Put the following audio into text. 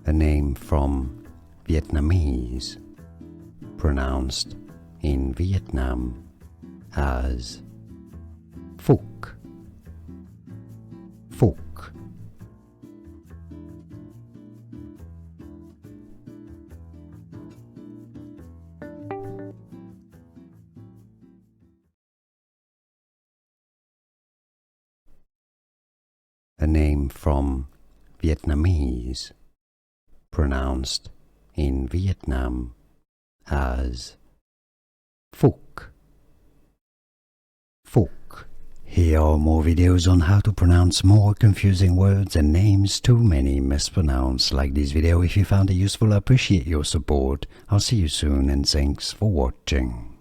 A name from Vietnamese, pronounced in Vietnam as Phuck. Phuck. A name from Vietnamese, pronounced in Vietnam as Phuck. Phuck. Here are more videos on how to pronounce more confusing words and names too many mispronounced. Like this video if you found it useful. I appreciate your support. I'll see you soon and thanks for watching.